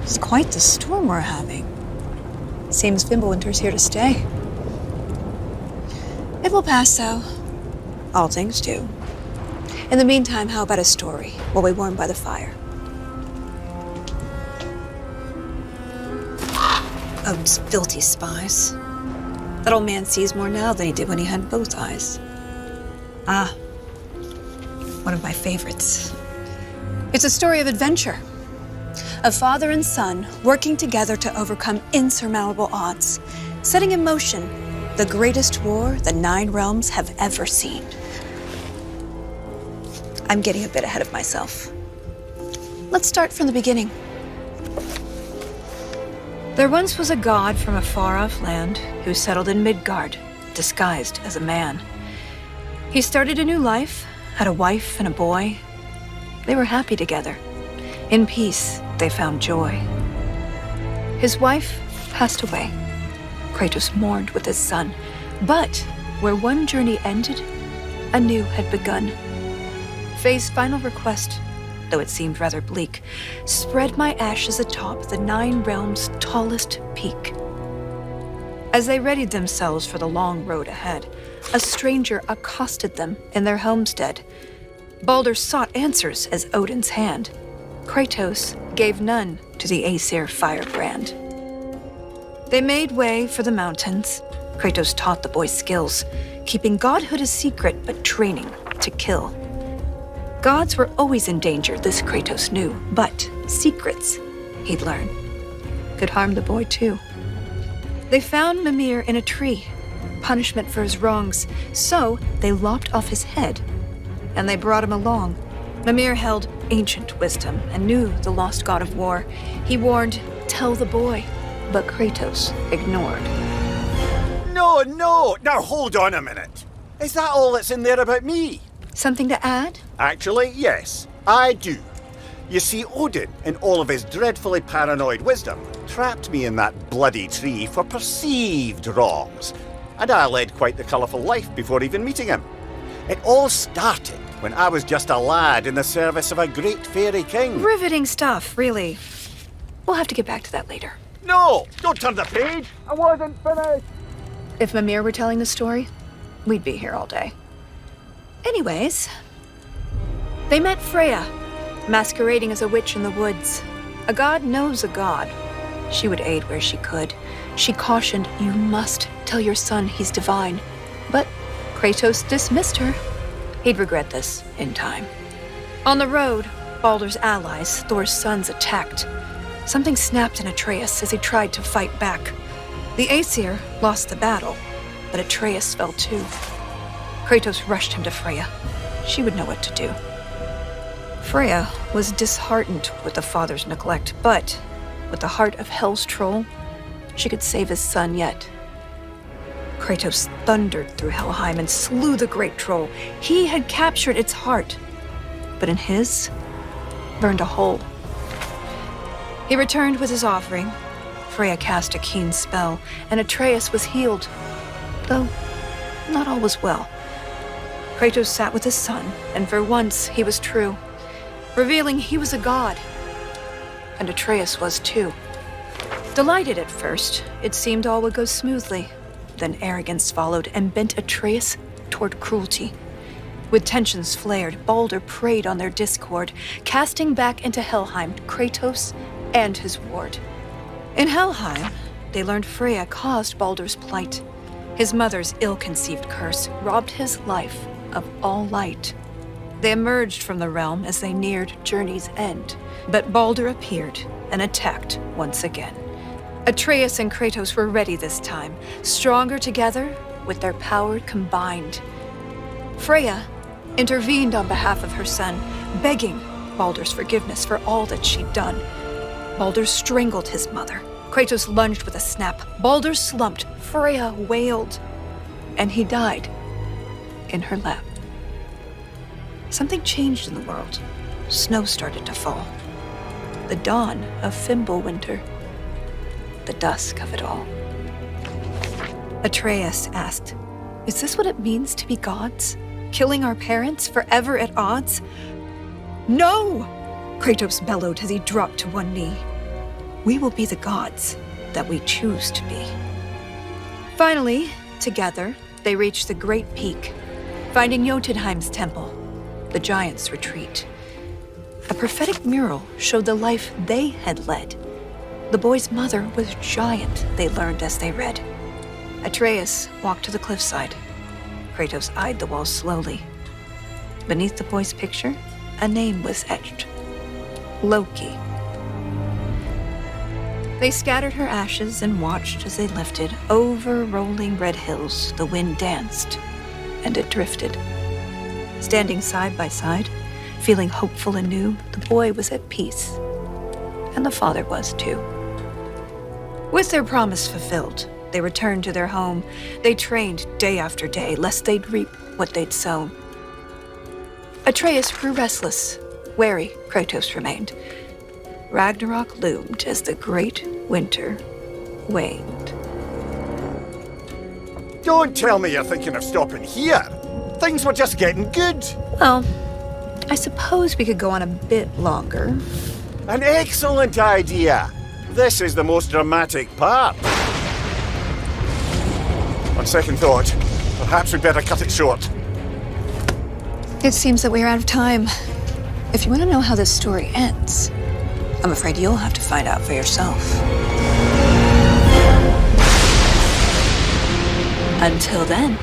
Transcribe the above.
It's quite the storm we're having. Seems Fimbulwinter's here to stay. It will pass, though. All things do. In the meantime, how about a story while we warm by the fire? Odin's filthy spies. That old man sees more now than he did when he had both eyes. Ah, one of my favorites. It's a story of adventure. A father and son working together to overcome insurmountable odds, setting in motion the greatest war the 9 realms have ever seen. I'm getting a bit ahead of myself. Let's start from the beginning. There once was a god from a far-off land who settled in Midgard, disguised as a man. He started a new life, had a wife and a boy. They were happy together. In peace, they found joy. His wife passed away. Kratos mourned with his son. But where one journey ended, a new had begun. Faye's final request, though it seemed rather bleak, spread my ashes atop the 9 realms' tallest peak. As they readied themselves for the long road ahead, a stranger accosted them in their homestead. Baldur sought answers as Odin's hand. Kratos gave none to the Aesir firebrand. They made way for the mountains. Kratos taught the boy skills, keeping godhood a secret but training to kill. Gods were always in danger, this Kratos knew, but secrets, he'd learn, could harm the boy too. They found Mimir in a tree, punishment for his wrongs, so they lopped off his head, and they brought him along. Mimir held ancient wisdom and knew the lost god of war. He warned, "Tell the boy," but Kratos ignored. No, now hold on a minute. Is that all that's in there about me? Something to add? Actually, yes, I do. You see, Odin, in all of his dreadfully paranoid wisdom, trapped me in that bloody tree for perceived wrongs, and I led quite the colourful life before even meeting him. It all started when I was just a lad in the service of a great fairy king. Riveting stuff, really. We'll have to get back to that later. No, don't turn the page. I wasn't finished. If Mimir were telling the story, we'd be here all day. Anyways, they met Freya, masquerading as a witch in the woods. A god knows a god. She would aid where she could. She cautioned, "You must tell your son he's divine." But Kratos dismissed her. He'd regret this in time. On the road, Baldur's allies, Thor's sons, attacked. Something snapped in Atreus as he tried to fight back. The Aesir lost the battle, but Atreus fell too. Kratos rushed him to Freya. She would know what to do. Freya was disheartened with the father's neglect, but with the heart of Hell's troll, she could save his son yet. Kratos thundered through Helheim and slew the great troll. He had captured its heart, but in his, burned a hole. He returned with his offering. Freya cast a keen spell, and Atreus was healed, though not all was well. Kratos sat with his son, and for once he was true, revealing he was a god. And Atreus was too. Delighted at first, it seemed all would go smoothly. Then arrogance followed and bent Atreus toward cruelty. With tensions flared, Baldur preyed on their discord, casting back into Helheim Kratos and his ward. In Helheim, they learned Freya caused Baldur's plight. His mother's ill-conceived curse robbed his life of all light. They emerged from the realm as they neared journey's end, but Baldur appeared and attacked once again. Atreus and Kratos were ready this time, stronger together with their power combined. Freya intervened on behalf of her son, begging Baldur's forgiveness for all that she'd done. Baldur strangled his mother. Kratos lunged with a snap. Baldur slumped. Freya wailed. And he died in her lap. Something changed in the world. Snow started to fall. The dawn of Fimbulwinter. The dusk of it all. Atreus asked, "Is this what it means to be gods? Killing our parents forever at odds?" "No!" Kratos bellowed as he dropped to one knee. we will be the gods that we choose to be. Finally, together, they reached the great peak, finding Jotunheim's temple, the giant's retreat. A prophetic mural showed the life they had led. The boy's mother was giant, they learned as they read. Atreus walked to the cliffside. Kratos eyed the walls slowly. Beneath the boy's picture, a name was etched. Loki. They scattered her ashes and watched as they lifted. Over rolling red hills, the wind danced, and it drifted. Standing side by side, feeling hopeful and new, the boy was at peace. And the father was too. With their promise fulfilled, they returned to their home. They trained day after day, lest they'd reap what they'd sown. Atreus grew restless. Wary, Kratos remained. Ragnarok loomed as the great winter waned. Don't tell me you're thinking of stopping here. Things were just getting good. Well, I suppose we could go on a bit longer. An excellent idea. This is the most dramatic part. On second thought, perhaps we'd better cut it short. It seems that we're out of time. If you want to know how this story ends, I'm afraid you'll have to find out for yourself. Until then.